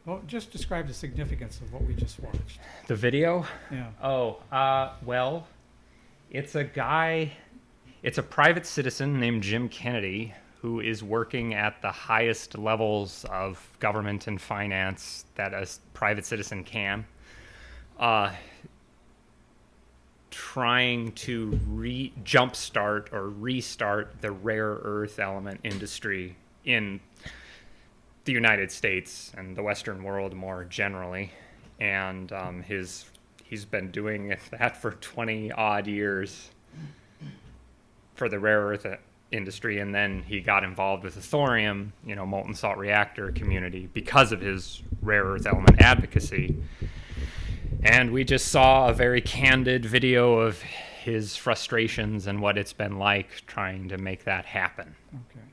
Well, just describe the significance of what we just watched. The video? Yeah. Oh, well, it's it's a private citizen named Jim Kennedy who is working at the highest levels of government and finance that a private citizen can, trying to jumpstart or restart the rare earth element industry in the United States and the Western world more generally. And he's been doing that for 20 odd years for the rare earth industry, and then he got involved with the thorium, molten salt reactor community because of his rare earth element advocacy. And we just saw a very candid video of his frustrations and what it's been like trying to make that happen. Okay.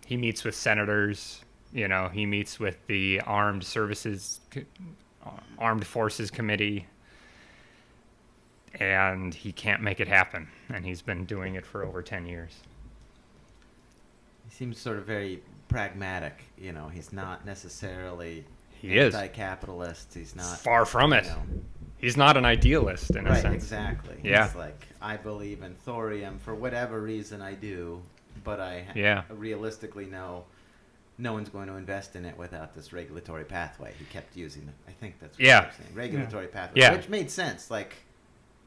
He meets with senators, he meets with the Armed Forces Committee, and he can't make it happen. And he's been doing it for over 10 years. He seems sort of very pragmatic. He's not necessarily He is. anti-capitalist. He's not. Far from it. He's not an idealist in a Right, sense. exactly. Yeah. He's like, I believe in thorium for whatever reason I do, but I realistically know no one's going to invest in it without this regulatory pathway. He kept using it. I think that's what he was saying. Regulatory pathway, which made sense. Like,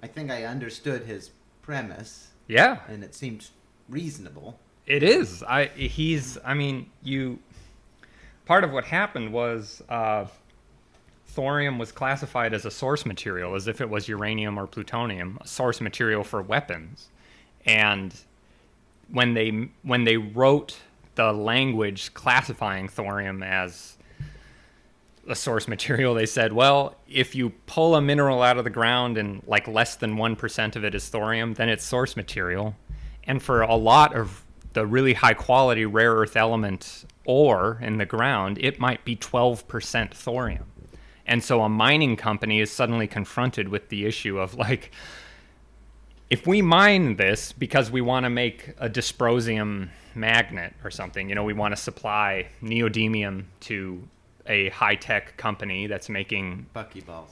I think I understood his premise. Yeah. And it seemed reasonable. It is. Part of what happened was thorium was classified as a source material, as if it was uranium or plutonium, a source material for weapons. And when they wrote the language classifying thorium as a source material, they said, well, if you pull a mineral out of the ground and like less than 1% of it is thorium, then it's source material. And for a lot of the really high quality rare earth element ore in the ground, it might be 12% thorium. And so a mining company is suddenly confronted with the issue of like, if we mine this because we want to make a dysprosium magnet or something, we want to supply neodymium to a high-tech company that's making buckyballs,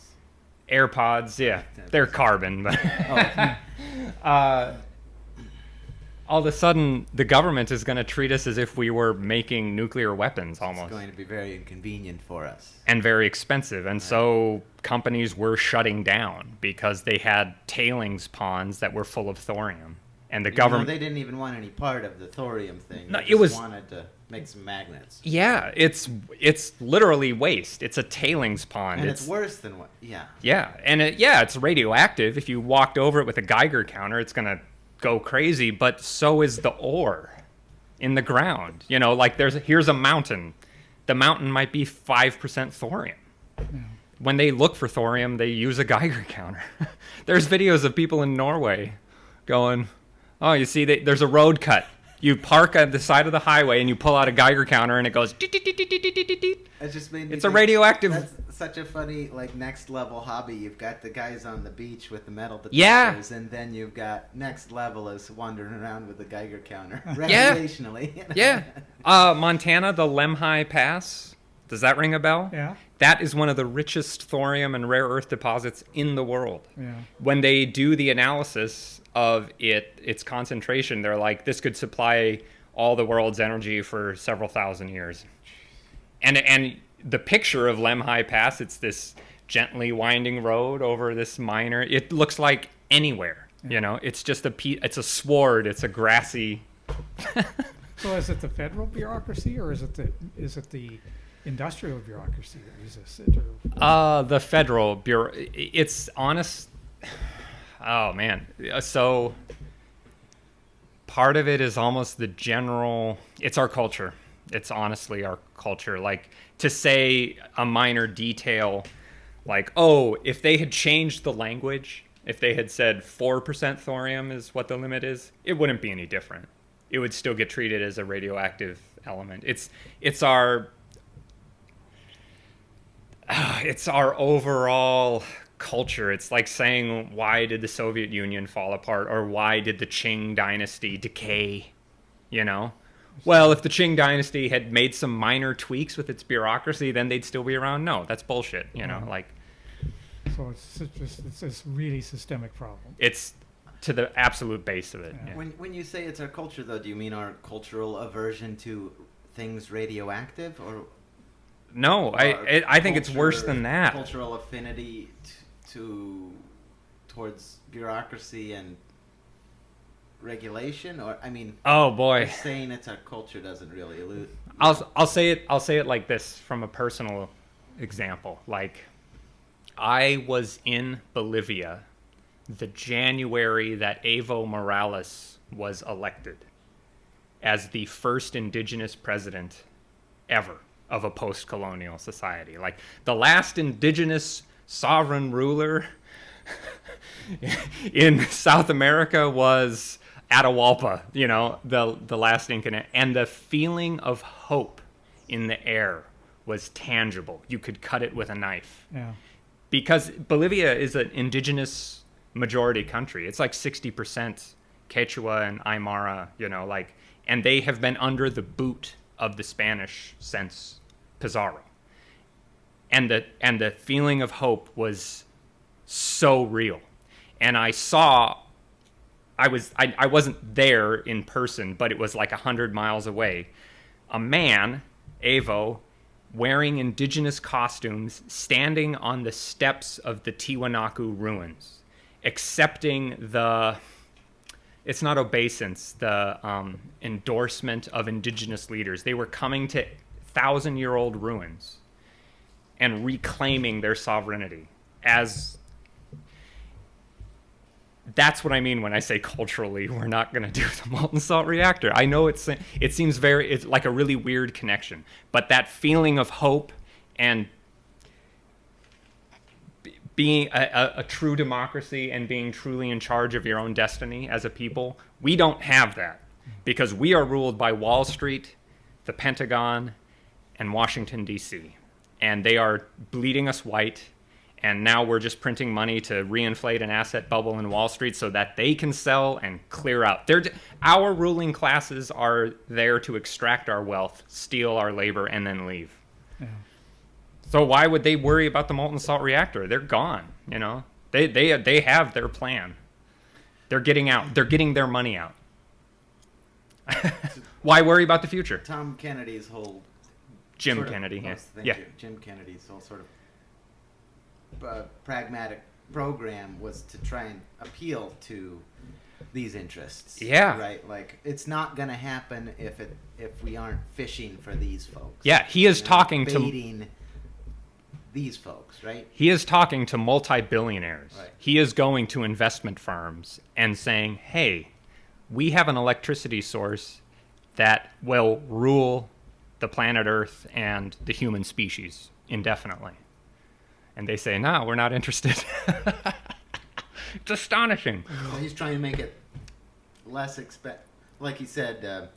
AirPods. Yeah, they're carbon, but all of a sudden the government is going to treat us as if we were making nuclear weapons almost. It's going to be very inconvenient for us. And very expensive. And so companies were shutting down because they had tailings ponds that were full of thorium. And the government... they didn't even want any part of the thorium thing. No, they it was... wanted to make some magnets. Yeah, it's literally waste. It's a tailings pond. And it's worse than what... Yeah. Yeah, and it's radioactive. If you walked over it with a Geiger counter, it's going to go crazy, but so is the ore in the ground. Here's a mountain. The mountain might be 5% thorium. Yeah. When they look for thorium, they use a Geiger counter. There's videos of people in Norway going, oh, you see, there's a road cut. You park at the side of the highway and you pull out a Geiger counter and it goes... It just made me it's a radioactive... That's such a funny, next level hobby. You've got the guys on the beach with the metal detectors, and then you've got next level is wandering around with the Geiger counter recreationally. Yeah. Montana, the Lemhi Pass. Does that ring a bell? Yeah. That is one of the richest thorium and rare earth deposits in the world. Yeah. When they do the analysis of its concentration, they're like, this could supply all the world's energy for several thousand years. And the picture of Lemhi Pass, it's this gently winding road over this minor. It looks like anywhere, It's just it's a sward. It's a grassy. So is it the federal bureaucracy or is it the industrial bureaucracy that resists it? Or? The federal bureau. It's honest. Oh man. So part of it is almost the general. It's our culture. It's honestly our culture. Like, to say a minor detail, like, oh, if they had changed the language, if they had said 4% thorium is what the limit is, it wouldn't be any different. It would still get treated as a radioactive element. It's our overall culture. It's like saying, why did the Soviet Union fall apart, or why did the Qing dynasty decay? Well, if the Qing dynasty had made some minor tweaks with its bureaucracy, then they'd still be around. No, that's bullshit. Like. So it's this really systemic problem. It's to the absolute base of it. Yeah. Yeah. When you say it's our culture, though, do you mean our cultural aversion to things radioactive, or No, I think it's worse than that. Cultural affinity towards bureaucracy and regulation, or I mean, Oh boy, just saying it's our culture doesn't really allude. I'll say it like this from a personal example. Like, I was in Bolivia the January that Evo Morales was elected as the first indigenous president ever of a post-colonial society. Like, the last indigenous sovereign ruler in South America was Atahualpa, the last Incan. And the feeling of hope in the air was tangible. You could cut it with a knife. Yeah. Because Bolivia is an indigenous majority country. It's like 60% Quechua and Aymara, and they have been under the boot of the Spanish since Pizarro. And the feeling of hope was so real. And I wasn't there in person, but it was like 100 miles away. A man, Evo, wearing indigenous costumes, standing on the steps of the Tiwanaku ruins, accepting it's not obeisance, the endorsement of indigenous leaders. They were coming to 1,000-year-old ruins and reclaiming their sovereignty. That's what I mean when I say culturally we're not going to do the molten salt reactor. I know it seems it's like a really weird connection, but that feeling of hope and being a true democracy and being truly in charge of your own destiny as a people, we don't have that because we are ruled by Wall Street, the Pentagon, and Washington, D.C. And they are bleeding us white. And now we're just printing money to reinflate an asset bubble in Wall Street so that they can sell and clear out. Our ruling classes are there to extract our wealth, steal our labor, and then leave. Yeah. So why would they worry about the molten salt reactor? They're gone. They have their plan. They're getting out. They're getting their money out. Why worry about the future? Tom Kennedy's whole Jim Kennedy. Thank you. Jim Kennedy's whole sort of pragmatic program was to try and appeal to these interests. Yeah. Right? Like, it's not going to happen if we aren't fishing for these folks. Yeah, he is talking baiting these folks, right? He is talking to multi-billionaires. Right. He is going to investment firms and saying, hey, we have an electricity source that will rule the planet Earth and the human species indefinitely. And they say, no, we're not interested. It's astonishing. Well, he's trying to make it less like he said,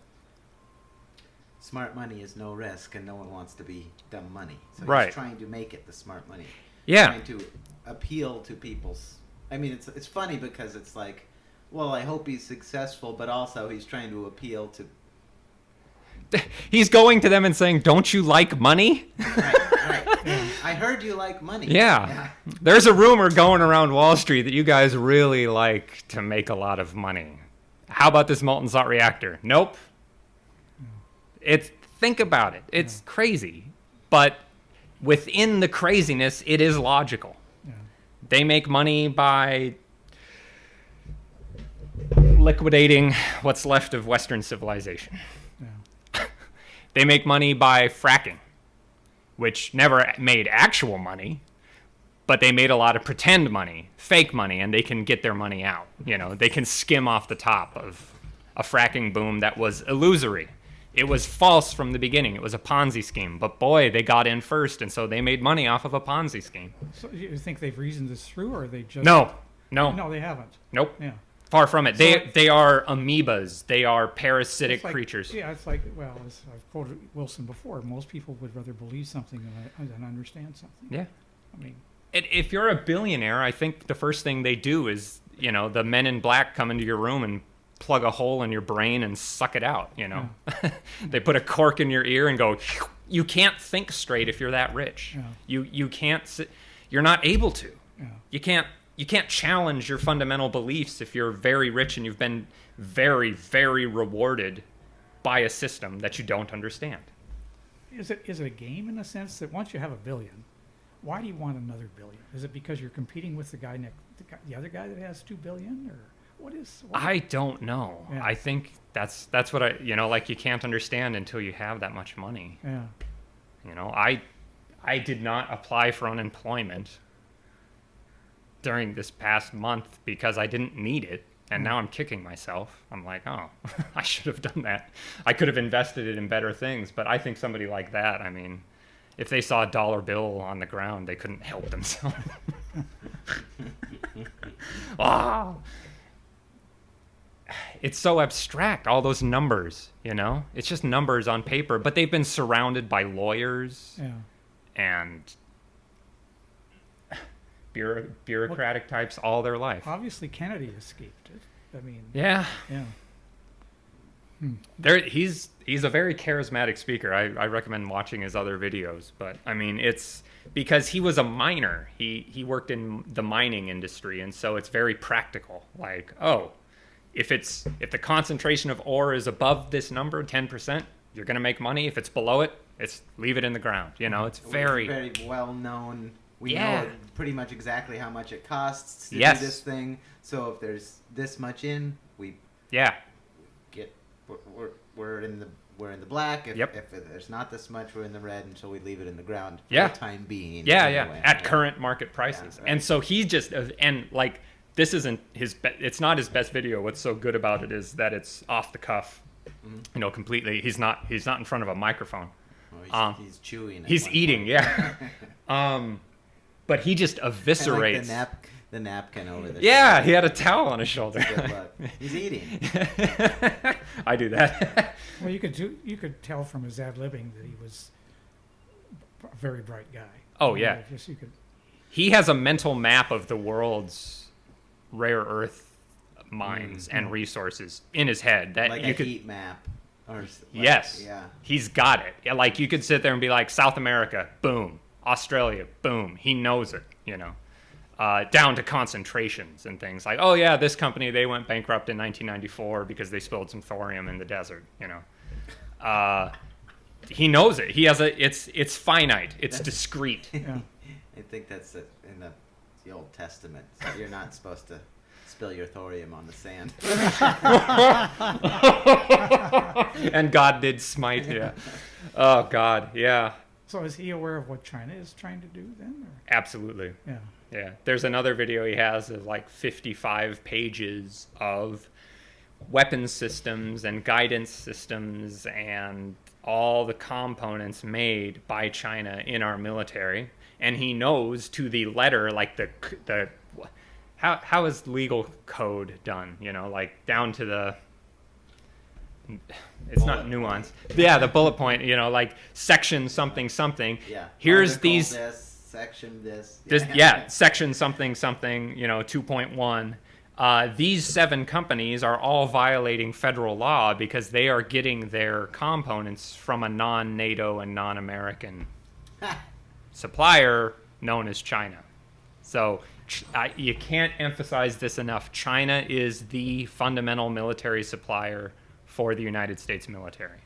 smart money is no risk and no one wants to be dumb money. So he's trying to make it the smart money. Yeah. Trying to appeal to people's... I mean, it's funny because it's like, well, I hope he's successful, but also he's trying to appeal to... He's going to them and saying, don't you like money? Right. I heard you like money. Yeah. There's a rumor going around Wall Street that you guys really like to make a lot of money. How about this molten salt reactor? Nope. Think about it. It's crazy. But within the craziness, it is logical. Yeah. They make money by liquidating what's left of Western civilization. Yeah. They make money by fracking, which never made actual money, but they made a lot of pretend money, fake money, and they can get their money out. They can skim off the top of a fracking boom that was illusory. It was false from the beginning. It was a Ponzi scheme. But boy, they got in first, and so they made money off of a Ponzi scheme. So you think they've reasoned this through, or are they just... No, No, they haven't. nope. Yeah. Far from it. So They are amoebas. They are parasitic It's like, creatures. Yeah, it's like, well, as I've quoted Wilson before, most people would rather believe something than understand something. Yeah. I mean... If you're a billionaire, I think the first thing they do is, the men in black come into your room and plug a hole in your brain and suck it out, you know. They put a cork in your ear and go, you can't think straight if you're that rich. You can't you're not able to. You can't challenge your fundamental beliefs if you're very rich and you've been very, very rewarded by a system that you don't understand. Is it a game in the sense that once you have $1 billion, why do you want another $1 billion? Is it because you're competing with the other guy that has $2 billion, or what is? I don't know. Yeah. I think that's what I, you know, like, you can't understand until you have that much money. Yeah. You know, I did not apply for unemployment during this past month because I didn't need it. And now I'm kicking myself. I'm like, oh, I should have done that. I could have invested it in better things. But I think somebody like that, I mean, if they saw a dollar bill on the ground, they couldn't help themselves. Wow. It's so abstract, all those numbers, you know? It's just numbers on paper. But they've been surrounded by lawyers and bureaucratic types all their life. Obviously, Kennedy escaped it. I mean, yeah. Hmm. He's a very charismatic speaker. I recommend watching his other videos. But I mean, it's because he was a miner. He worked in the mining industry, and so it's very practical. Like, oh, if the concentration of ore is above this number, 10%, you're gonna make money. If it's below it, leave it in the ground. You know, it's very well known. We Yeah. know pretty much exactly how much it costs to do Yes. this thing. So if there's this much in, we yeah. get we're in the black. If there's not this much, we're in the red, and so we leave it in the ground for the time being. Anyway. At current market prices. Yeah, right. And so he just and like, this isn't it's not his best video. What's so good about it is that it's off the cuff. You know, completely. He's not in front of a microphone. Oh, he's chewing. He's eating, yeah. But he just eviscerates. Like the napkin over the Yeah, shoulder. he had a towel on his shoulder. Good luck. He's eating. I do that. Well, you could tell from his ad-libbing that he was a very bright guy. Oh, yeah. You could. He has a mental map of the world's rare earth mines and resources in his head that Like you a could heat map. Or yes. Yeah. He's got it. Yeah, like, you could sit there and be like, South America, boom. Australia, boom. He knows it, you know. Down to concentrations and things like, oh yeah, this company, they went bankrupt in 1994 because they spilled some thorium in the desert, you know. He knows it. He has it's finite. It's discrete. Yeah. I think that's in the Old Testament. So you're not supposed to spill your thorium on the sand. And God did smite, yeah. Oh, God, yeah. So is he aware of what China is trying to do then? Or? Absolutely. Yeah. Yeah. There's another video he has of like 55 pages of weapons systems and guidance systems and all the components made by China in our military. And he knows to the letter, like the how is legal code done? You know, like down to the, it's not nuanced. Yeah, the bullet point, you know, like section something something. Yeah. Here's Article these section this. section something something, you know, 2.1. These 7 companies are all violating federal law because they are getting their components from a non-NATO and non-American supplier known as China. So you can't emphasize this enough. China is the fundamental military supplier for the United States military.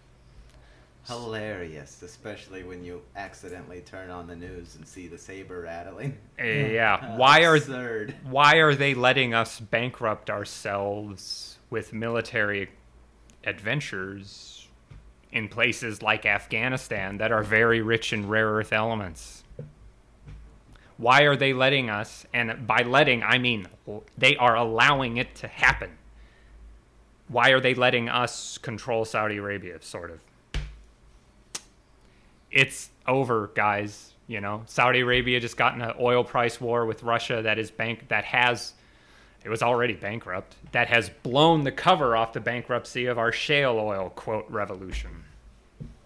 Hilarious, especially when you accidentally turn on the news and see the saber rattling. Yeah. Absurd. Why are they letting us bankrupt ourselves with military adventures in places like Afghanistan that are very rich in rare earth elements? Why are they letting us, and by letting, I mean they are allowing it to happen. Why are they letting us control Saudi Arabia, sort of? It's over, guys. You know, Saudi Arabia just got in an oil price war with Russia it was already bankrupt, that has blown the cover off the bankruptcy of our shale oil, quote, revolution.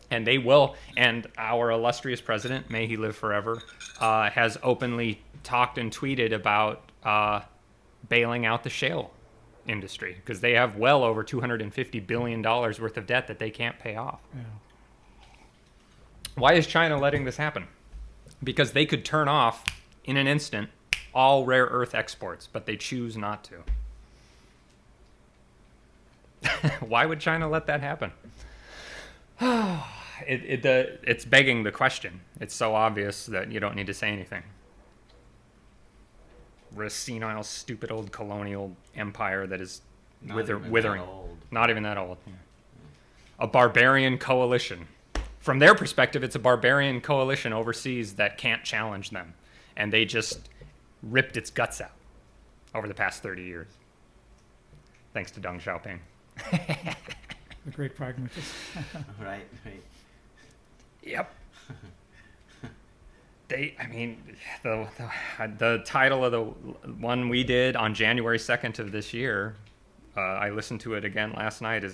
And they will, and our illustrious president, may he live forever, has openly talked and tweeted about bailing out the shale industry because they have well over $250 billion worth of debt that they can't pay off. Yeah. Why is China letting this happen? Because they could turn off in an instant all rare earth exports, but they choose not to. Why would China let that happen? It's begging the question. It's so obvious that you don't need to say anything. We're a senile, stupid old colonial empire that is withering. Not even that old. Yeah. A barbarian coalition. From their perspective, it's a barbarian coalition overseas that can't challenge them. And they just ripped its guts out over the past 30 years. Thanks to Deng Xiaoping. The great pragmatist. Right. Yep. The title of the one we did on January 2nd of this year, I listened to it again last night,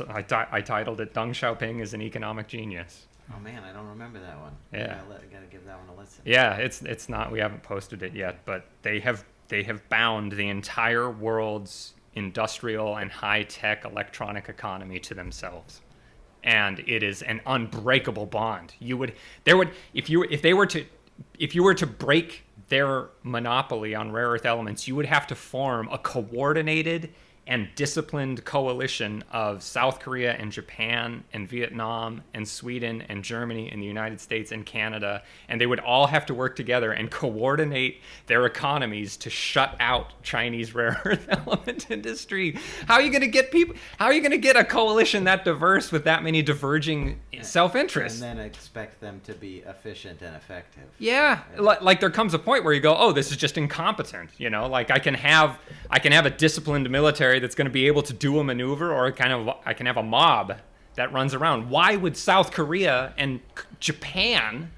I titled it "Deng Xiaoping is an Economic Genius." Oh man, I don't remember that one. Yeah. I gotta give that one a listen. Yeah, it's not, we haven't posted it yet, but they have bound the entire world's industrial and high-tech electronic economy to themselves. And it is an unbreakable bond. If you were to break their monopoly on rare earth elements, you would have to form a coordinated and disciplined coalition of South Korea and Japan and Vietnam and Sweden and Germany and the United States and Canada, and they would all have to work together and coordinate their economies to shut out Chinese rare earth element industry. How are you going to get people? How are you going to get a coalition that diverse with that many diverging self-interests? And then expect them to be efficient and effective. Yeah, like there comes a point where you go, oh, this is just incompetent. You know, like I can have a disciplined military that's going to be able to do a maneuver, or I can have a mob that runs around. Why would South Korea and Japan,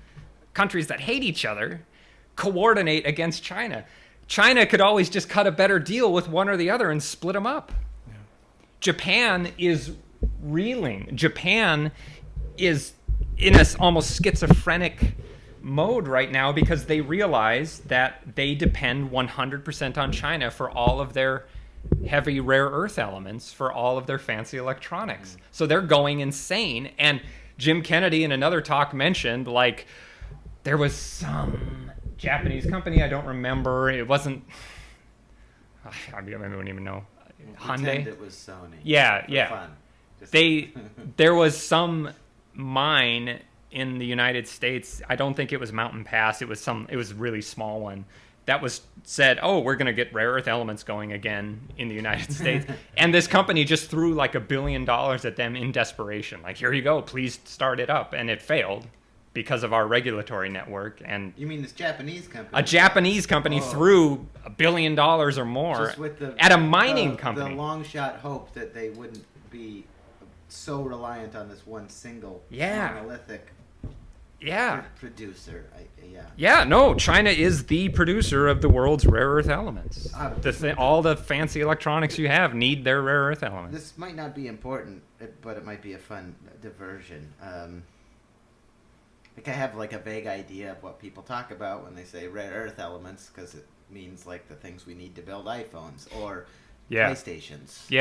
countries that hate each other, coordinate against China? China could always just cut a better deal with one or the other and split them up. Yeah. Japan is reeling. Japan is in a almost schizophrenic mode right now because they realize that they depend 100% on China for all of their heavy rare earth elements, for all of their fancy electronics. So they're going insane. And Jim Kennedy in another talk mentioned, like, there was some Japanese company, I don't remember, it wasn't, I don't even know, Hyundai? It was Sony. Yeah. Fun. There was some mine in the United States. I don't think it was Mountain Pass. It was a really small one that was said, oh, we're going to get rare earth elements going again in the United States. And this company just threw like $1 billion at them in desperation. Like, here you go, please start it up. And it failed because of our regulatory network. And you mean this Japanese company? A Japanese company threw $1 billion or more at a mining company. The long shot hope that they wouldn't be so reliant on this one single monolithic producer. No, China is the producer of the world's rare earth elements. All the fancy electronics you have need their rare earth elements. This might not be important, but it might be a fun diversion. I have like a vague idea of what people talk about when they say rare earth elements, because it means like the things we need to build iPhones or PlayStations.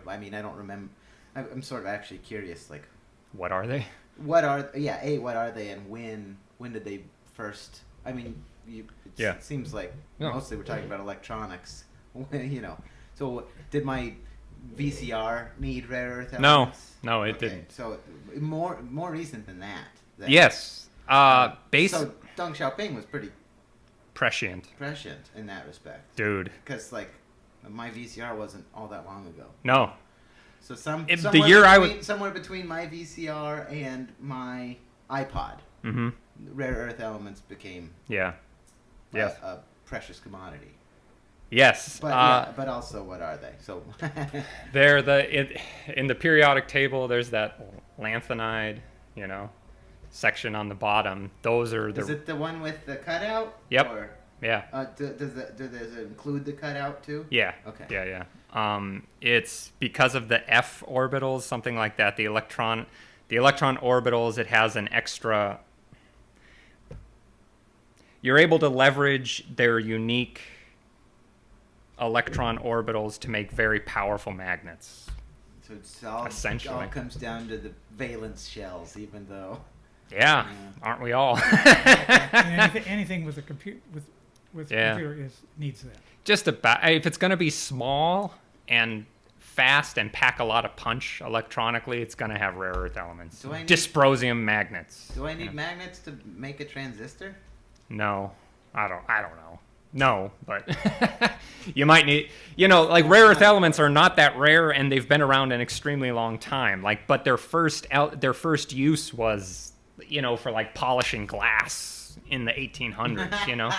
I mean, I don't remember. I'm sort of actually curious, like, what are they? What are they, and when did they first? I mean, it seems like mostly we're talking about electronics. So did my VCR need rare earth elements? No, it didn't. So more recent than that. Yes. So Deng Xiaoping was pretty prescient in that respect, dude. Because like my VCR wasn't all that long ago. No. So somewhere between my VCR and my iPod, rare earth elements became a precious commodity. Yes, but also, what are they? So they're in the periodic table. There's that lanthanide, section on the bottom. Those are the. Is it the one with the cutout? Yep. Or, yeah. Does it include the cutout too? Yeah. Okay. Yeah. It's because of the F orbitals, something like that. The electron orbitals. It has an extra. You're able to leverage their unique electron orbitals to make very powerful magnets. So it Essentially. all comes down to the valence shells, even though. Yeah, aren't we all? And anything with a computer with computer needs that. Just about. If it's going to be small and fast and pack a lot of punch electronically, it's going to have rare earth elements. Dysprosium magnets. Do I need magnets to make a transistor? No, I don't know. No, but you might need, like rare earth elements are not that rare, and they've been around an extremely long time. But their first use was, for like polishing glass in the 1800s.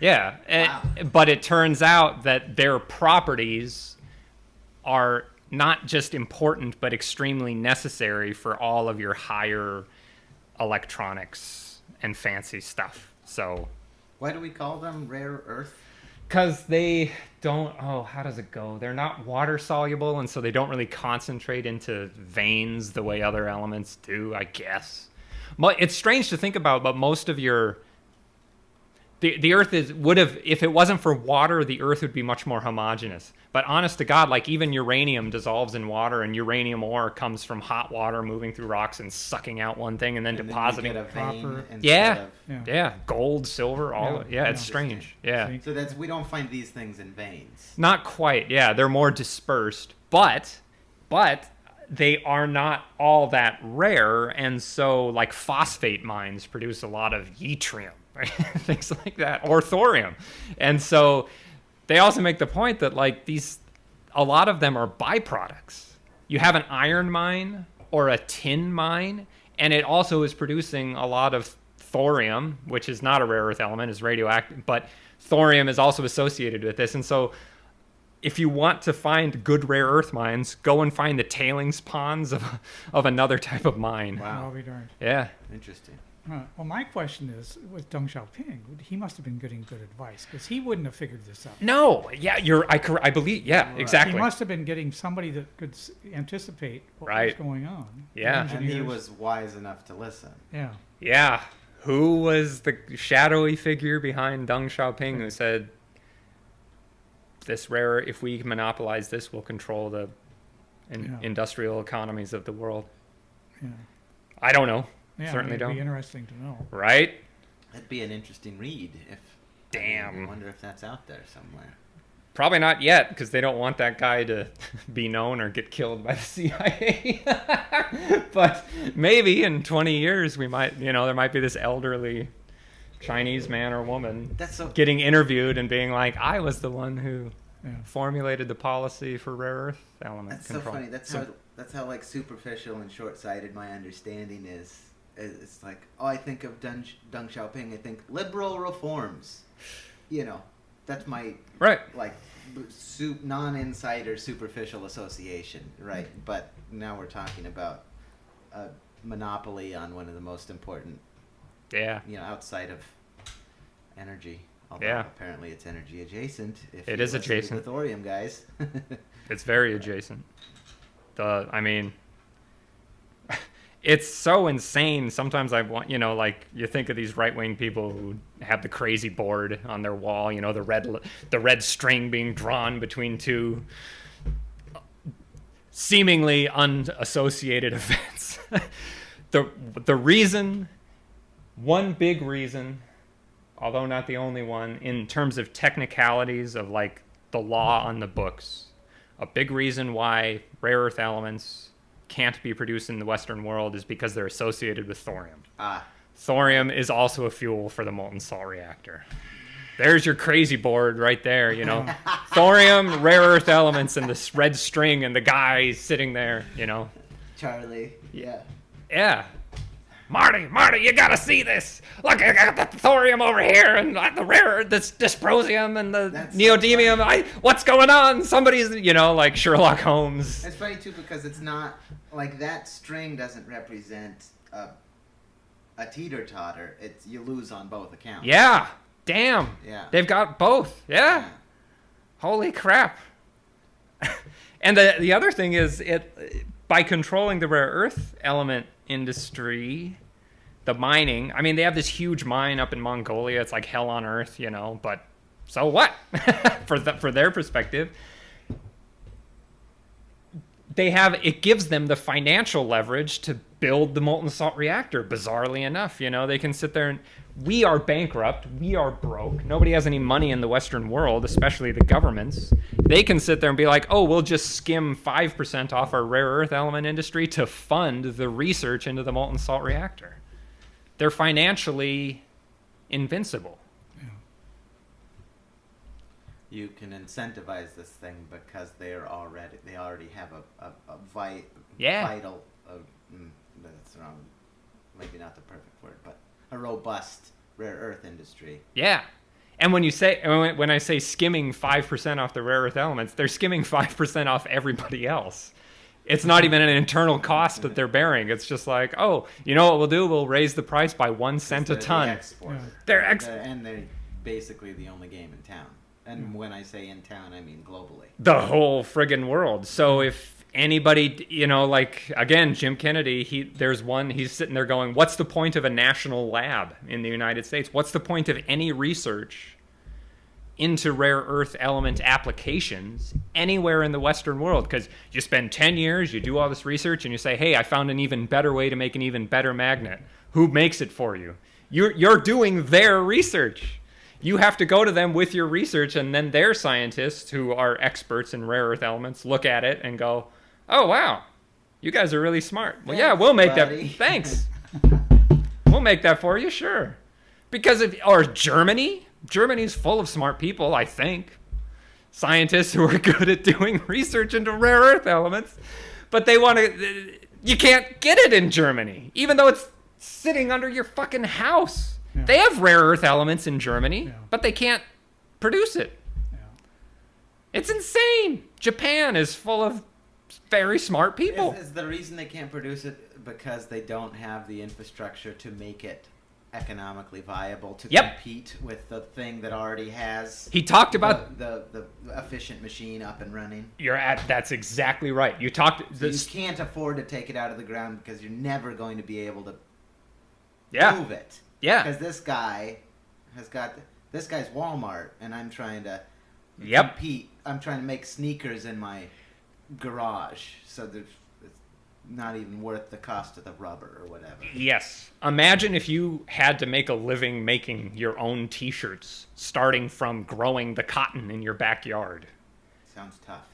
Yeah, Wow. But it turns out that their properties are not just important, but extremely necessary for all of your higher electronics and fancy stuff. So. Why do we call them rare earth? Because they don't, how does it go? They're not water soluble, and so they don't really concentrate into veins the way other elements do, I guess. It's strange to think about, but most of the Earth if it wasn't for water, the Earth would be much more homogeneous. But honest to God, like even uranium dissolves in water, and uranium ore comes from hot water moving through rocks and sucking out one thing and then depositing. Then you get a vein copper. instead of... Gold, silver, all. It's strange. Yeah. So we don't find these things in veins. Not quite. Yeah, they're more dispersed, but they are not all that rare, and so like phosphate mines produce a lot of yttrium, right? Things like that, or thorium, and so they also make the point that like a lot of them are byproducts. You have an iron mine or a tin mine, and it also is producing a lot of thorium, which is not a rare earth element, is radioactive, but thorium is also associated with this, and so if you want to find good rare earth mines, go and find the tailings ponds of another type of mine. Wow. I'll be darned. Yeah. Interesting. Well, my question is, with Deng Xiaoping, he must have been getting good advice, because he wouldn't have figured this out. No. Yeah, I believe. Yeah, Right. exactly. He must have been getting somebody that could anticipate what was going on. Yeah. And he was wise enough to listen. Yeah. Yeah. Who was the shadowy figure behind Deng Xiaoping who said, if we monopolize this, we'll control the industrial economies of the world? Yeah. I don't know. Yeah, Certainly it'd don't. be interesting to know. Right? That'd be an interesting read. Damn. I wonder if that's out there somewhere. Probably not yet, because they don't want that guy to be known or get killed by the CIA. But maybe in 20 years, we might, there might be this elderly Chinese man or woman getting interviewed and being like, I was the one who formulated the policy for rare earth element That's control. so funny. That's how like superficial and short-sighted my understanding is. It's like, I think of Deng Xiaoping, I think liberal reforms. That's my like non-insider superficial association, right? But now we're talking about a monopoly on one of the most important, outside of energy. Although apparently it's energy adjacent. It is adjacent. To the thorium, guys. It's very adjacent. It's so insane. Sometimes I want, you think of these right-wing people who have the crazy board on their wall, the red string being drawn between two seemingly unassociated events. The reason, one big reason, although not the only one, in terms of technicalities of like the law on the books, a big reason why rare earth elements can't be produced in the Western world is because they're associated with thorium. Thorium is also a fuel for the molten salt reactor. There's your crazy board right there, Thorium, rare earth elements, and this red string, and the guy sitting there, Charlie. Yeah. Yeah. Marty, you gotta see this. Look, I got the thorium over here, and the rare, this dysprosium, and the neodymium. What's going on? Somebody's, like Sherlock Holmes. It's funny too because it's not like that string doesn't represent a teeter-totter. You lose on both accounts. Yeah. Damn. Yeah. They've got both. Yeah. Holy crap. And the other thing is by controlling the rare earth element industry, the mining, they have this huge mine up in Mongolia. It's like hell on earth, but So what? For their perspective, it gives them the financial leverage to build the molten salt reactor. Bizarrely enough, they can sit there and we are bankrupt, we are broke, nobody has any money in the Western world, especially the governments. They can sit there and be like, oh, we'll just skim 5% off our rare earth element industry to fund the research into the molten salt reactor. They're financially invincible. You can incentivize this thing because they already have a vital, that's wrong, maybe not the perfect word, but a robust rare earth industry. Yeah. And when I say skimming 5% off the rare earth elements, they're skimming 5% off everybody else. It's not even an internal cost that they're bearing. It's just like, oh, you know what we'll do? We'll raise the price by 1 cent a ton. And they're basically the only game in town. And when I say in town, I mean globally. The whole friggin' world. So if anybody, like, again, Jim Kennedy, he's sitting there going, what's the point of a national lab in the United States? What's the point of any research into rare earth element applications anywhere in the Western world? Because you spend 10 years, you do all this research, and you say, hey, I found an even better way to make an even better magnet. Who makes it for you? You're doing their research. You have to go to them with your research, and then their scientists, who are experts in rare earth elements, look at it and go, oh, wow, you guys are really smart. Well, yeah, we'll make that. Thanks. We'll make that for you, sure. Or Germany's full of smart people, I think. Scientists who are good at doing research into rare earth elements. But you can't get it in Germany, even though it's sitting under your fucking house. Yeah. They have rare earth elements in Germany, but they can't produce it. Yeah. It's insane. Japan is full of very smart people. Is the reason they can't produce it because they don't have the infrastructure to make it economically viable to compete with the thing that already has the efficient machine up and running? That's exactly right. You can't afford to take it out of the ground because you're never going to be able to move it. Yeah. Because this guy's Walmart, and I'm trying to compete. I'm trying to make sneakers in my garage, so it's not even worth the cost of the rubber or whatever. Yes. Imagine if you had to make a living making your own T-shirts, starting from growing the cotton in your backyard. Sounds tough.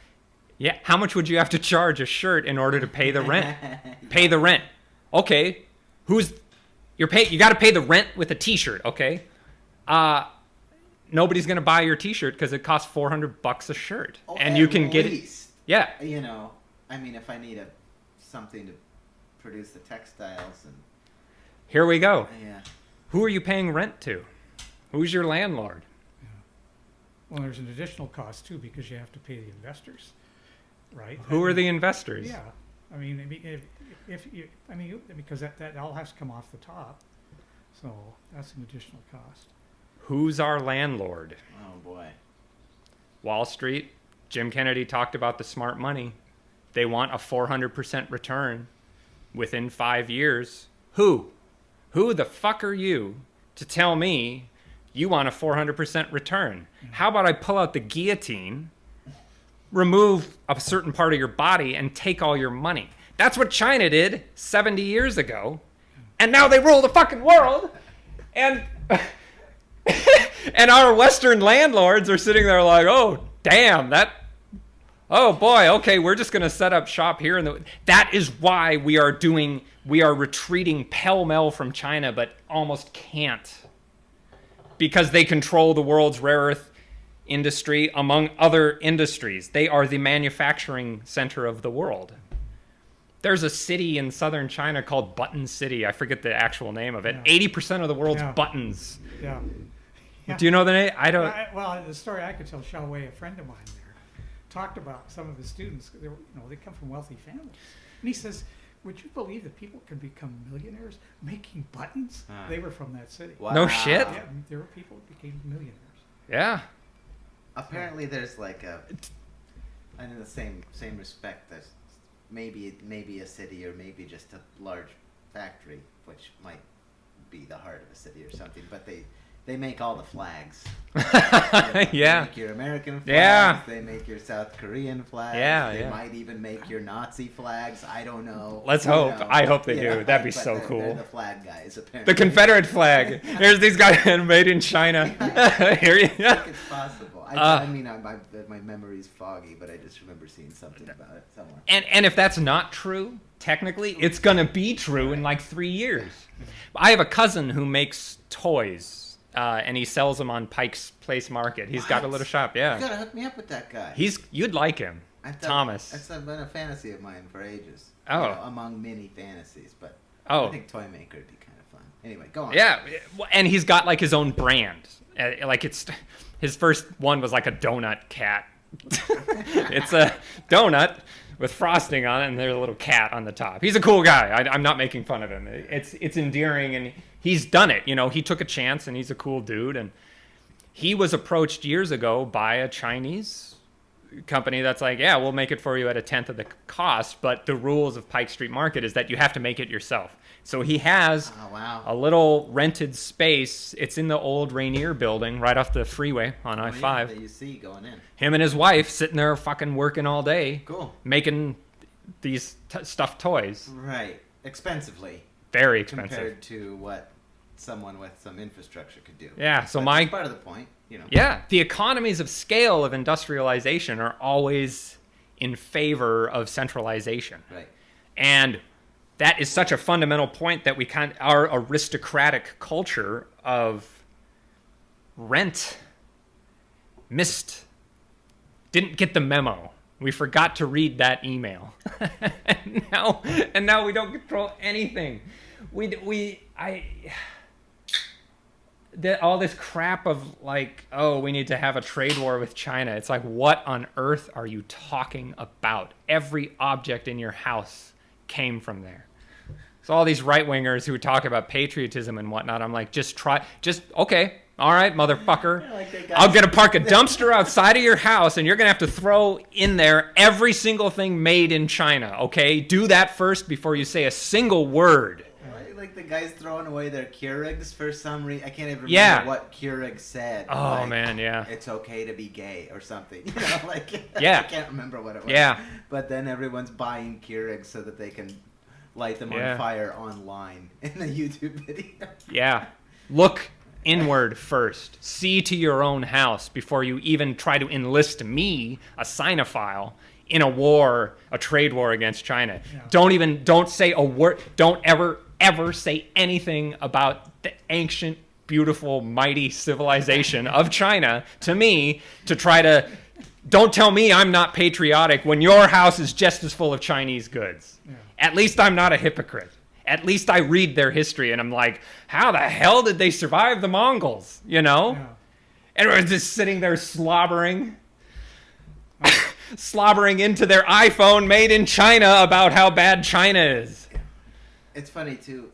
Yeah. How much would you have to charge a shirt in order to pay the rent? Pay the rent. Okay. You got to pay the rent with a T-shirt, okay? Nobody's going to buy your T-shirt because it costs $400 a shirt. Oh, and you can get it. Yeah. If I need something to produce the textiles and... Here we go. Yeah. Who are you paying rent to? Who's your landlord? Yeah. Well, there's an additional cost, too, because you have to pay the investors, right? Who are the investors? Yeah. I mean, because that all has to come off the top, so that's an additional cost. Who's our landlord? Oh boy, Wall Street. Jim Kennedy talked about the smart money. They want a 400% return within 5 years. Who the fuck are you to tell me you want a 400% return? Mm-hmm. How about I pull out the guillotine, remove a certain part of your body, and take all your money? That's what China did 70 years ago. And now they rule the fucking world. And and our Western landlords are sitting there like, oh, damn, oh boy, okay, we're just going to set up shop here. That is why we are retreating pell-mell from China, but almost can't. Because they control the world's rare earth industry, among other industries. They are the manufacturing center of the world. There's a city in southern China called Button City. I forget the actual name of it. Yeah. 80% of the world's buttons. Yeah. Do you know the name? I don't. Well, the story I could tell, Xiaowei, a friend of mine there, talked about some of the students. They come from wealthy families, and he says, "Would you believe that people can become millionaires making buttons?" They were from that city. Wow. No shit. Yeah, there were people who became millionaires. Yeah. Apparently, there's and in the same respect, there's maybe a city or maybe just a large factory, which might be the heart of a city or something. But They make all the flags. Yeah. They make your American flags. Yeah. They make your South Korean flags. Yeah, They yeah. might even make your Nazi flags. I don't know. Let's You hope. know. I hope they You do. know, That'd be but so they're cool. the flag guys, apparently. The Confederate flag. Here's these guys made in China. Here you I think it's possible. I mean, my memory's foggy, but I just remember seeing something about it somewhere. And if that's not true, technically, it's going to be true in like 3 years. I have a cousin who makes toys, and he sells them on Pike's Place Market. He's got a What? little shop, yeah. You gotta hook me up with that guy. You'd like him, Thomas. That's been a fantasy of mine for ages. Oh. You know, among many fantasies, but Oh. I think Toy Maker would be kind of fun. Anyway, go on. Yeah, and he's got like his own brand. Like his first one was like a donut cat. It's a donut with frosting on it, and there's a little cat on the top. He's a cool guy. I'm not making fun of him. It's endearing, and he's done it. You know, he took a chance, and he's a cool dude. And he was approached years ago by a Chinese company that's like, yeah, we'll make it for you at 1/10 of the cost, but the rules of Pike Street Market is that you have to make it yourself. So he has a little rented space. It's in the old Rainier building right off the freeway on I-5. That you see going in. Him and his wife sitting there fucking working all day. Cool. Making these stuffed toys. Right. Expensively. Very expensive. Compared to what someone with some infrastructure could do. Yeah, so But that's part of the point, you know. Yeah, the economies of scale of industrialization are always in favor of centralization. Right. And that is such a fundamental point that our aristocratic culture of rent didn't get the memo. We forgot to read that email. and now we don't control anything. All this crap of like, oh, we need to have a trade war with China. It's like, what on earth are you talking about? Every object in your house came from there. So all these right-wingers who talk about patriotism and whatnot, I'm like, okay, all right, motherfucker. I'm going to park a dumpster outside of your house, and you're going to have to throw in there every single thing made in China, okay? Do that first before you say a single word. Like the guys throwing away their Keurigs for some reason. I can't even remember what Keurig said. Oh, like, man, yeah. It's okay to be gay or something. You know, like, yeah. I can't remember what it was. Yeah. But then everyone's buying Keurigs so that they can light them on fire online in the YouTube video. Yeah. Look inward first. See to your own house before you even try to enlist me, a Sinophile, in a trade war against China. Yeah. Don't say a word. Don't ever say anything about the ancient, beautiful, mighty civilization of China to me don't tell me I'm not patriotic when your house is just as full of Chinese goods. Yeah. At least I'm not a hypocrite. At least I read their history and I'm like, how the hell did they survive the Mongols? You know? Yeah. And we're just sitting there slobbering into their iPhone made in China about how bad China is. It's funny too.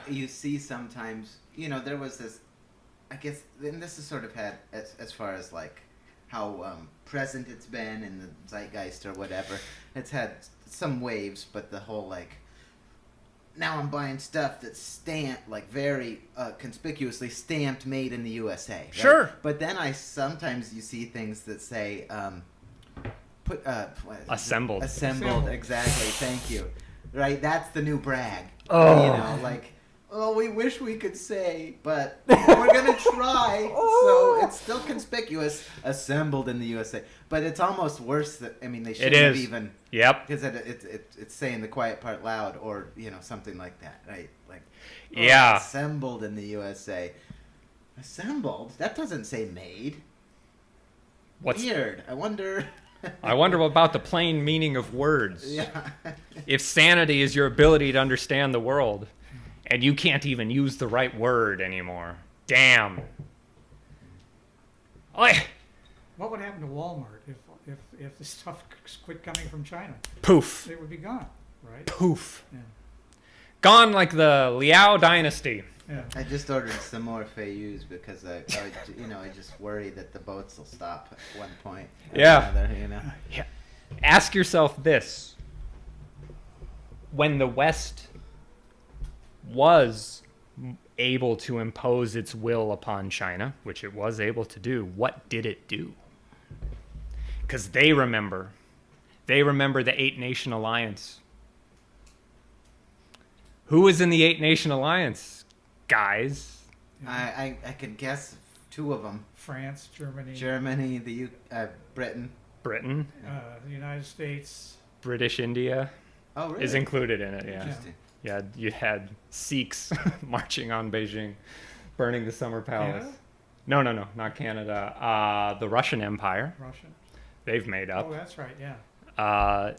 You see sometimes, you know, there was this, I guess, and this is sort of had as far as like how present it's been in the zeitgeist or whatever. It's had some waves, but the whole like, now I'm buying stuff that's stamped, like very conspicuously stamped, made in the USA. Right? Sure. But then sometimes you see things that say, assembled. Assembled, exactly. Thank you. Right, that's the new brag. Oh. You know, like, oh, we wish we could say, but we're gonna try. So it's still conspicuous, assembled in the USA. But it's almost worse. They shouldn't have even. Yep. Because it's saying the quiet part loud, or something like that, right? Like, assembled in the USA. Assembled? That doesn't say made. Weird. I wonder about the plain meaning of words. Yeah. If sanity is your ability to understand the world, and you can't even use the right word anymore. Damn. What would happen to Walmart if the stuff quit coming from China? Poof. It would be gone, right? Poof. Yeah. Gone like the Liao dynasty. Yeah. I just ordered some more Feius because I just worry that the boats will stop at one point. Yeah. Another, Yeah. Ask yourself this: when the West was able to impose its will upon China, which it was able to do, what did it do? Because they remember the Eight-Nation Alliance. Who was in the Eight-Nation Alliance, guys? I could guess two of them. France, Germany, Britain. Britain, the United States. British India Oh, really? is included in it, yeah. Interesting. Yeah, you had Sikhs marching on Beijing, burning the Summer Palace. Canada? No, not Canada. The Russian Empire. Russia. They've made up. Oh, that's right, yeah.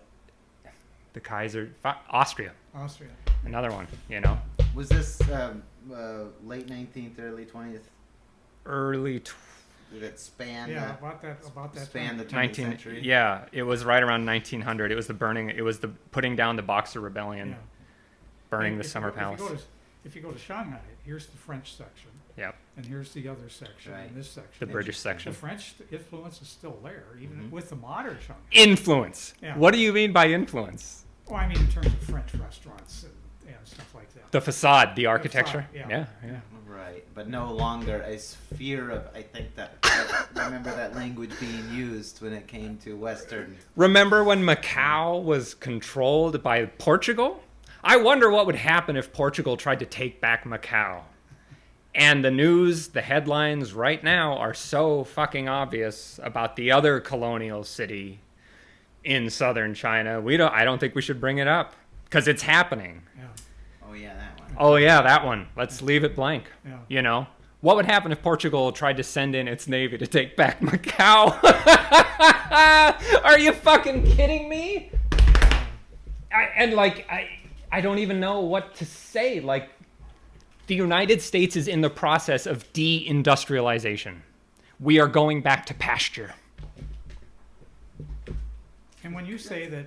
The Kaiser, Austria, Austria. another one. You know, Was this late 19th, early 20th? early Did it span Yeah, about that span time. the 20th 19. century? Yeah, it was right around 1900. It was the burning. It was the putting down the Boxer Rebellion, Yeah. burning And the if Summer you go- Palace. If you go to Shanghai, here's the French section, Yep, and here's the other section, Right. and this section. the British The section. French influence is still there, even Mhm. with the modern Shanghai. Influence. Yeah. What do you mean by influence? Well, I mean in terms of French restaurants and stuff like that. The facade, the architecture. facade, Yeah. yeah. Right, but no longer a sphere of. I think that I remember that language being used when it came to Western. Remember when Macau was controlled by Portugal? I wonder what would happen if Portugal tried to take back Macau. And the news, the headlines right now are so fucking obvious about the other colonial city in southern China. I don't think we should bring it up because it's happening. Yeah, Oh yeah, that one. Oh yeah, that one. Let's leave it blank. yeah. You know, what would happen if Portugal tried to send in its navy to take back Macau? Are you fucking kidding me? I don't even know what to say. Like, the United States is in the process of deindustrialization. We are going back to pasture. And when you say that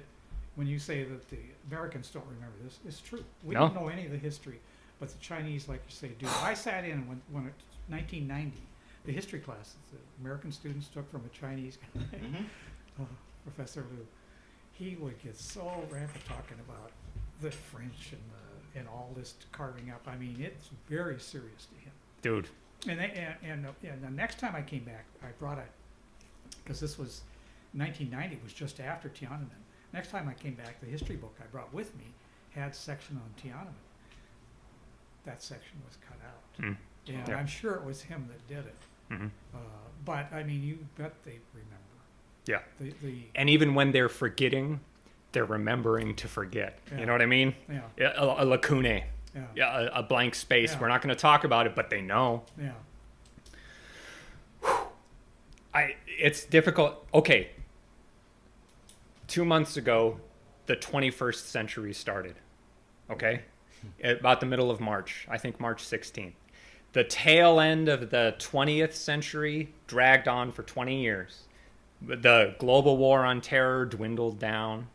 the Americans don't remember this, it's true. We No. don't know any of the history, but the Chinese, like you say, do. I sat in when it 1990, the history class that the American students took from a Chinese guy, Mm-hmm. Professor Liu. He would get so rampant talking about the French and all this carving up. I mean, it's very serious to him. Dude. And the next time I came back, I brought because this was 1990, was just after Tiananmen. Next time I came back, the history book I brought with me had a section on Tiananmen. That section was cut out. Mm. And Yeah. I'm sure it was him that did it. Mhm. But, I mean, you bet they remember. Yeah. The And even when they're forgetting, they're remembering to forget. Yeah. You know what I mean? Yeah, Yeah, a lacune. yeah, Yeah, a blank space. Yeah. We're not going to talk about it, but they know. yeah. It's difficult. Okay. 2 months ago, the 21st century started. Okay? About the middle of March. I think March 16th. The tail end of the 20th century dragged on for 20 years. The global war on terror dwindled down.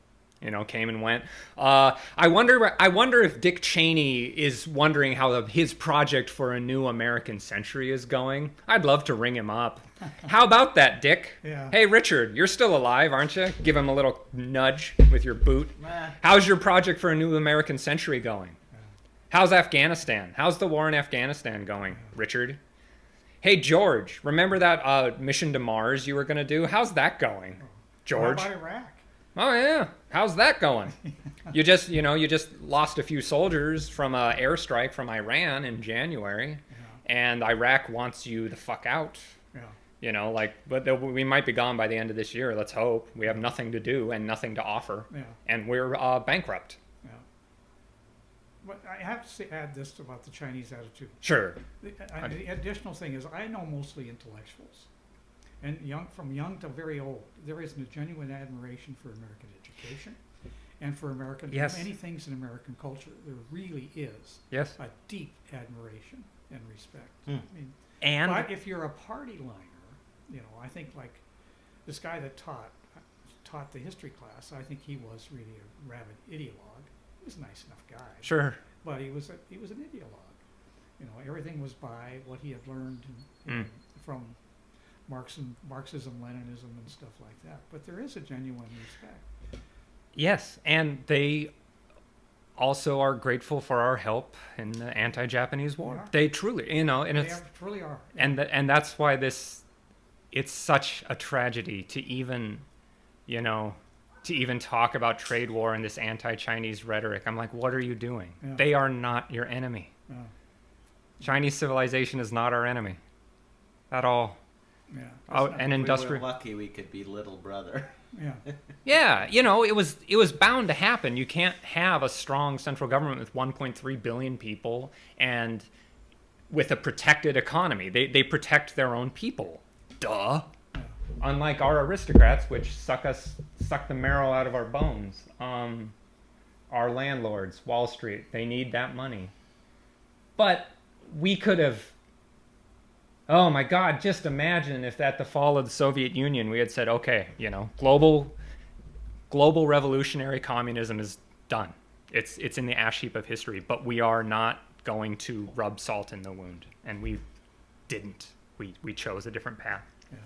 Came and went. I wonder if Dick Cheney is wondering how his project for a new American century is going. I'd love to ring him up. How about that, Dick? Yeah. Hey, Richard, you're still alive, aren't you? Give him a little nudge with your boot. Meh. How's your project for a new American century going? How's Afghanistan? How's the war in Afghanistan going, Richard? Hey, George, remember that mission to Mars you were going to do? How's that going, George? How about Iraq? Oh yeah, how's that going? You just lost a few soldiers from an airstrike from Iran in January, and Iraq wants you the fuck out. Yeah, But we might be gone by the end of this year. Let's hope. We have nothing to do and nothing to offer, yeah, and we're bankrupt. yeah. But I have to add this about the Chinese attitude. Sure. The additional thing is I know mostly intellectuals, and from young to very old, there is a genuine admiration for American education and for Yes. many things in American culture. There really is Yes. a deep admiration and respect. Hmm. I mean, And but if you're a party liner, I think like this guy that taught the history class, I think he was really a rabid ideologue. He was a nice enough guy. sure. But he was an ideologue. Everything was by what he had learned from Marxism, Leninism, and stuff like that. But there is a genuine respect. Yes, and they also are grateful for our help in the anti-Japanese war. They They truly, and truly are. and that's why it's such a tragedy to even, talk about trade war and this anti-Chinese rhetoric. I'm like, what are you doing? Yeah. They are not your enemy. Yeah. Chinese civilization is not our enemy at all. Yeah. Oh, That's not- and We industrial. were lucky we could be little brother. yeah. Yeah, it was bound to happen. You can't have a strong central government with 1.3 billion people and with a protected economy. They protect their own people. Duh. Yeah. Unlike our aristocrats, which suck the marrow out of our bones. Our landlords, Wall Street, they need that money. But we could have. Oh my God! Just imagine if at the fall of the Soviet Union we had said, "Okay, global revolutionary communism is done. It's in the ash heap of history." But we are not going to rub salt in the wound, and we didn't. We chose a different path. Yeah.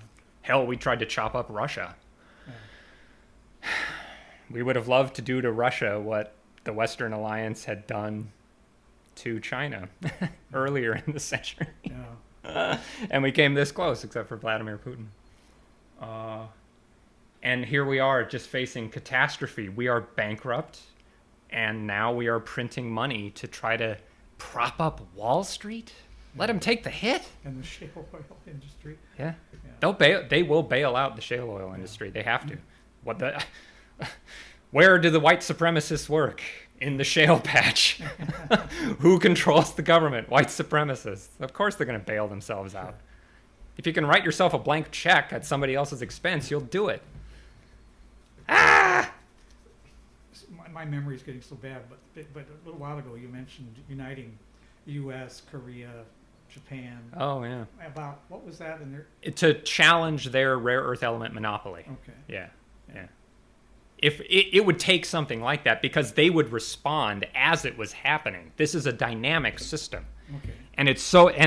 Hell, we tried to chop up Russia. Yeah. We would have loved to do to Russia what the Western Alliance had done to China earlier in the century. Yeah. And we came this close, except for Vladimir Putin. And here we are just facing catastrophe. We are bankrupt, and now we are printing money to try to prop up Wall Street? Let them take the hit? And the shale oil industry. Yeah. Yeah. They will bail out the shale oil industry. They have to. Where do the white supremacists work? In the shale patch. Who controls the government? White supremacists. Of course they're going to bail themselves out. If you can write yourself a blank check at somebody else's expense, you'll do it. My memory is getting so bad, but a little while ago you mentioned uniting U.S., Korea, Japan. Oh, yeah. About, what was that in there? To challenge their rare earth element monopoly. Okay. Yeah. If it would take something like that, because they would respond as it was happening. This is a dynamic system. Okay. And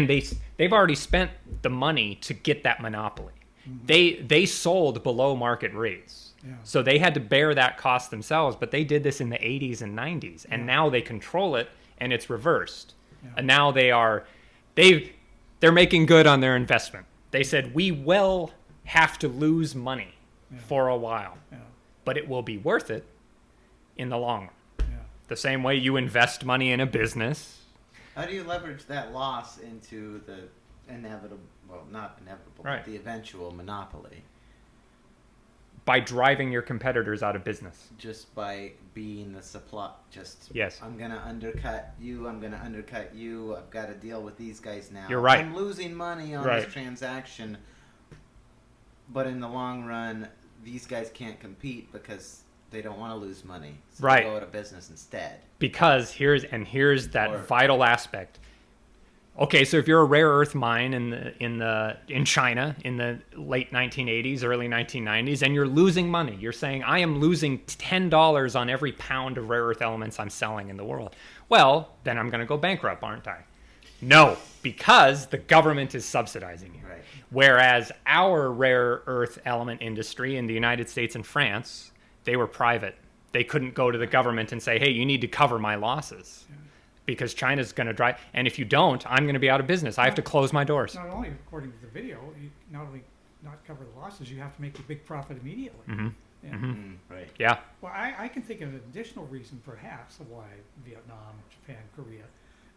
they've already spent the money to get that monopoly. Mm-hmm. They sold below market rates. Yeah. So they had to bear that cost themselves, but they did this in the 80s and 90s, and now they control it, and it's reversed. Yeah. And now they're making good on their investment. They said, we will have to lose money for a while, but it will be worth it in the long run. Yeah. The same way you invest money in a business. How do you leverage that loss into the inevitable, well, not inevitable, Right. but the eventual monopoly? By driving your competitors out of business. Just by being the supply, Yes. I'm going to undercut you, I've got to deal with these guys now. You're right. I'm losing money on Right. this transaction, but in the long run, these guys can't compete because they don't want to lose money. So Right. they go out of business instead. Because here's that Or- vital aspect. Okay, so if you're a rare earth mine in China in the late 1980s, early 1990s, and you're losing money, you're saying, I am losing $10 on every pound of rare earth elements I'm selling in the world. Well, then I'm going to go bankrupt, aren't I? No, because the government is subsidizing you. Right. Whereas our rare earth element industry in the United States and France, they were private. They couldn't go to the government and say, hey, you need to cover my losses. Because China's going to drive, and if you don't, I'm going to be out of business. I have to close my doors. Not only, according to the video, you not only not cover the losses, you have to make a big profit immediately. Mhm. Yeah. Mm-hmm. Right. Yeah. Well, I can think of an additional reason, perhaps, of why Vietnam, Japan, Korea,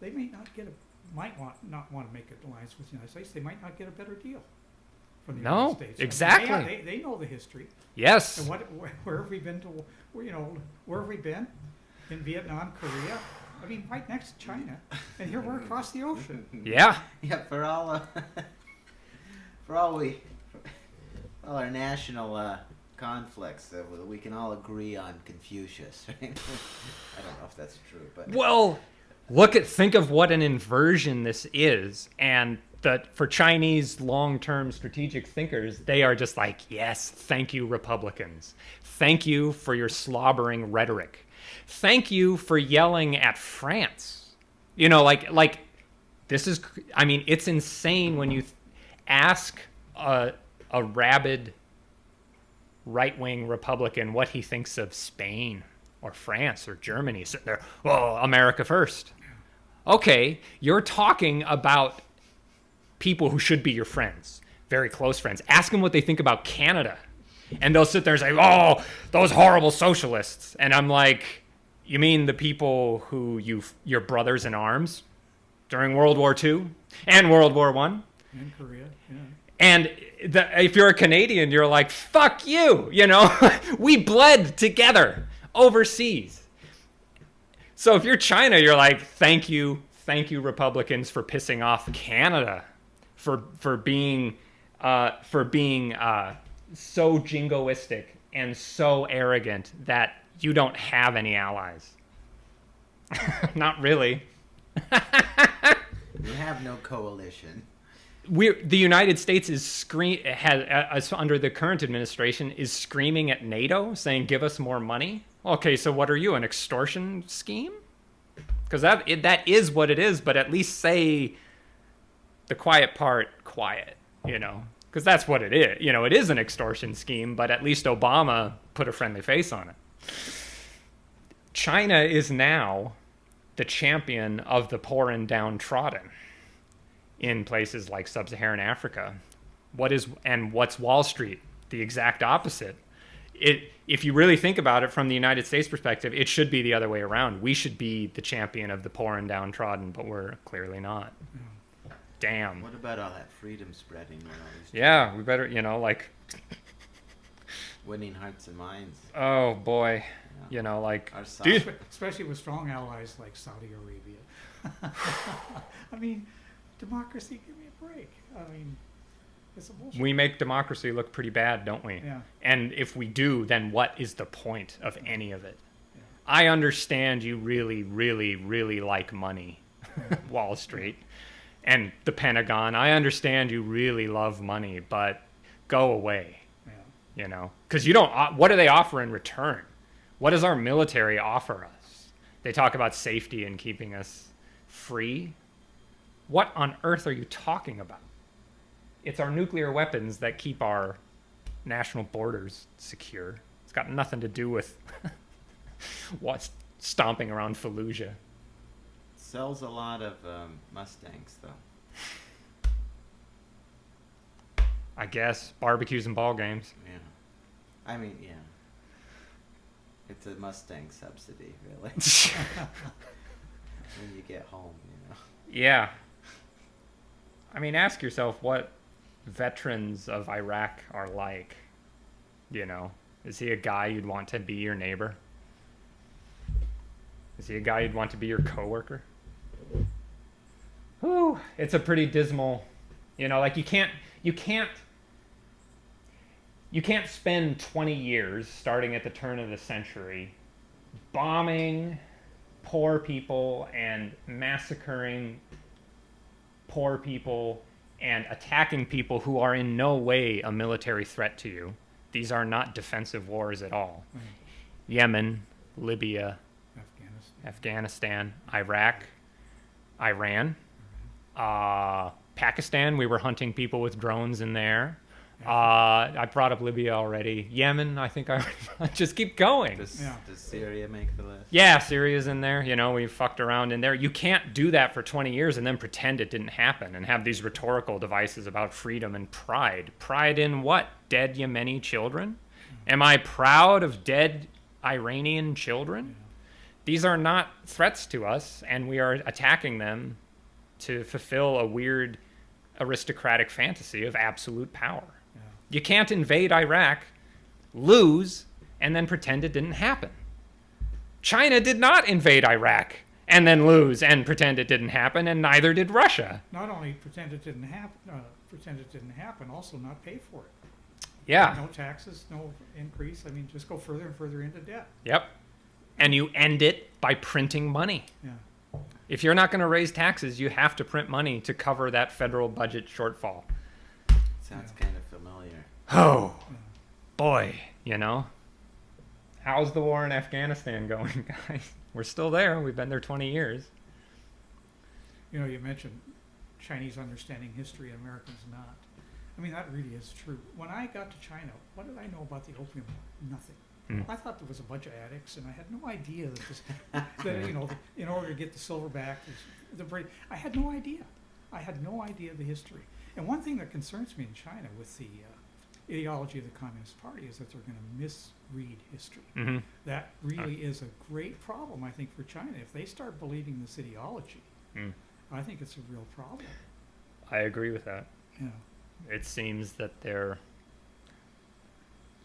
they might not want to make an alliance with the United States. They might not get a better deal from the No, United States. exactly. They know the history. Yes. And where have we been where have we been? In Vietnam, Korea. I mean, right next to China, and here we're across the ocean. Yeah. Yeah, for all our national conflicts, we can all agree on Confucius. Right? I don't know if that's true, but Well, think of what an inversion this is, and that for Chinese long-term strategic thinkers, they are just like, yes, thank you, Republicans. Thank you for your slobbering rhetoric. Thank you for yelling at France. Like this is, I mean, it's insane when you ask a rabid right-wing Republican what he thinks of Spain or France or Germany sitting there, well, America first. Okay, you're talking about people who should be your friends, very close friends. Ask them what they think about Canada. And they'll sit there and say, oh, those horrible socialists. And I'm like, you mean the people who your brothers in arms during World War II and World War I? In Korea, yeah. And if you're a Canadian, you're like, fuck you, we bled together overseas. So if you're China, you're like, thank you, Republicans, for pissing off Canada, for being so jingoistic and so arrogant that you don't have any allies. Not really. We have no coalition. The United States is under the current administration is screaming at NATO, saying, "Give us more money." Okay, so what are you, an extortion scheme? Because that is what it is. But at least say the quiet part, quiet. Because that's what it is. It is an extortion scheme, but at least Obama put a friendly face on it. China is now the champion of the poor and downtrodden in places like sub-Saharan Africa. What's Wall Street? The exact opposite. If you really think about it from the United States perspective, it should be the other way around. We should be the champion of the poor and downtrodden, but we're clearly not. Damn. What about all that freedom spreading? Yeah, we better, winning hearts and minds. Oh boy, dude, especially with strong allies like Saudi Arabia. I mean, democracy, give me a break. I mean, it's a bullshit. We make democracy look pretty bad, don't we? Yeah. And if we do, then what is the point of any of it? Yeah. I understand you really, really, really like money, Wall Street. And the Pentagon, I understand you really love money, but go away, because you don't. What do they offer in return? What does our military offer us? They talk about safety and keeping us free. What on earth are you talking about? It's our nuclear weapons that keep our national borders secure. It's got nothing to do with what's stomping around Fallujah. Sells a lot of Mustangs, though. I guess barbecues and ball games. Yeah, I mean, yeah. It's a Mustang subsidy, really. When you get home, Yeah. I mean, ask yourself what veterans of Iraq are like. Is he a guy you'd want to be your neighbor? Is he a guy you'd want to be your coworker? Whew, it's a pretty dismal, you can't spend 20 years starting at the turn of the century bombing poor people and massacring poor people and attacking people who are in no way a military threat to you. These are not defensive wars at all. Mm-hmm. Yemen, Libya, Afghanistan, Iraq, Iran, Pakistan. We were hunting people with drones in there. I brought up Libya already. Yemen, I think I just keep going. Does Syria make the list? Yeah, Syria's in there. We fucked around in there. You can't do that for 20 years and then pretend it didn't happen and have these rhetorical devices about freedom and pride. Pride in what? Dead Yemeni children? Am I proud of dead Iranian children? These are not threats to us, and we are attacking them to fulfill a weird aristocratic fantasy of absolute power. Yeah. You can't invade Iraq, lose, and then pretend it didn't happen. China did not invade Iraq and then lose and pretend it didn't happen, and neither did Russia. Not only pretend it didn't happen, also not pay for it. Yeah. No taxes, no increase. I mean, just go further and further into debt. Yep. And you end it by printing money. Yeah. If you're not going to raise taxes, you have to print money to cover that federal budget shortfall. Sounds kind of familiar. Oh, boy, How's the war in Afghanistan going, guys? We're still there. We've been there 20 years. You mentioned Chinese understanding history and Americans not. I mean, that really is true. When I got to China, what did I know about the Opium War? Nothing. I thought there was a bunch of addicts, and I had no idea that this, that, you know, in order to get the silver back, I had no idea. I had no idea the history. And one thing that concerns me in China with the ideology of the Communist Party is that they're going to misread history. Mm-hmm. That really is a great problem, I think, for China. If they start believing this ideology, I think it's a real problem. I agree with that. Yeah. It seems that they're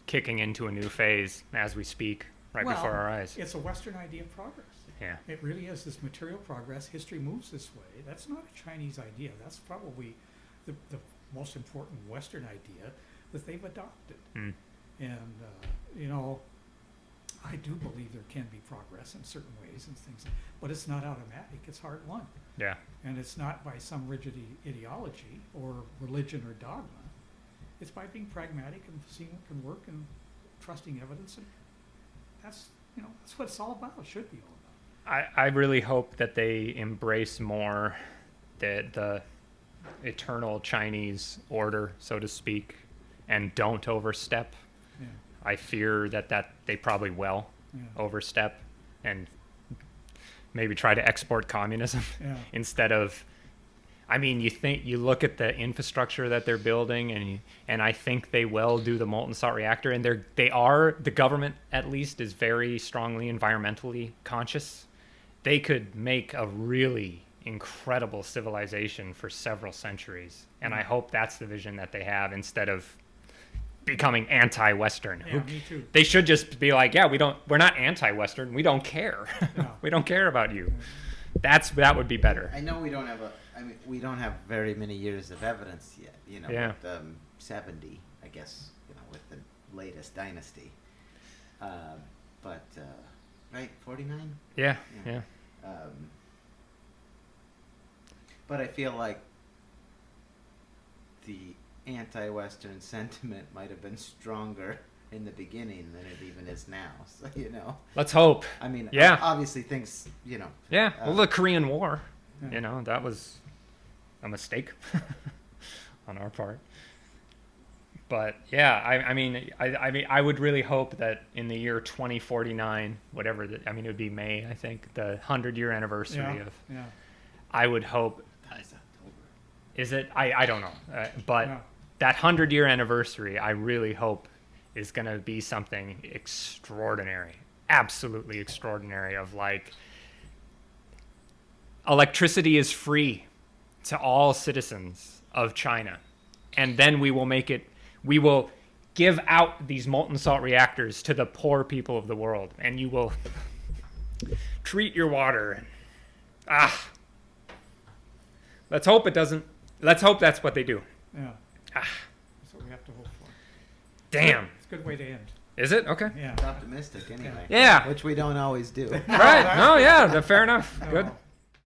kicking into a new phase as we speak, right before our eyes. It's a Western idea of progress. Yeah. It really is this material progress. History moves this way. That's not a Chinese idea. That's probably the most important Western idea that they've adopted. And, you know, I do believe there can be progress in certain ways and things, but it's not automatic. It's hard won. Yeah. And it's not by some rigid ideology or religion or dogma. It's by being pragmatic and seeing what can work and trusting evidence. And that's, you know, that's what it's all about. It should be all about. I really hope that they embrace more the eternal Chinese order, so to speak, and don't overstep. Yeah. I fear that they probably will overstep and maybe try to export communism instead of. I mean, you look at the infrastructure that they're building, and I think they will do the molten salt reactor, and the government at least is very strongly environmentally conscious. They could make a really incredible civilization for several centuries, and I hope that's the vision that they have instead of becoming anti-Western. Yeah, me too. They should just be like, we're not anti-Western. We don't care. No. We don't care about you. That would be better. I know we don't have very many years of evidence yet, you know, with 70, I guess, you know, with the latest dynasty. But, right, 49? Yeah. But I feel like the anti-Western sentiment might have been stronger in the beginning than it even is now. So, you know. Let's hope. I mean, Yeah. obviously things, you know. Yeah. Well, the Korean War, you know, that was a mistake on our part. But yeah, I mean, I would really hope that in the year 2049, whatever, it would be May, I think, the 100-year anniversary of. Yeah. I would hope. That's October. Is it? I don't know. But that 100-year anniversary, I really hope is going to be something extraordinary, absolutely extraordinary. Of like, electricity is free to all citizens of China, and then we will make it. We will give out these molten salt reactors to the poor people of the world, and you will treat your water. Let's hope it doesn't. Let's hope that's what they do. Yeah. That's what we have to hope for. Damn. It's a good way to end. Is it? Okay. Yeah. It's optimistic anyway. Yeah. Which we don't always do. Right. No, yeah. Fair enough. No. Good.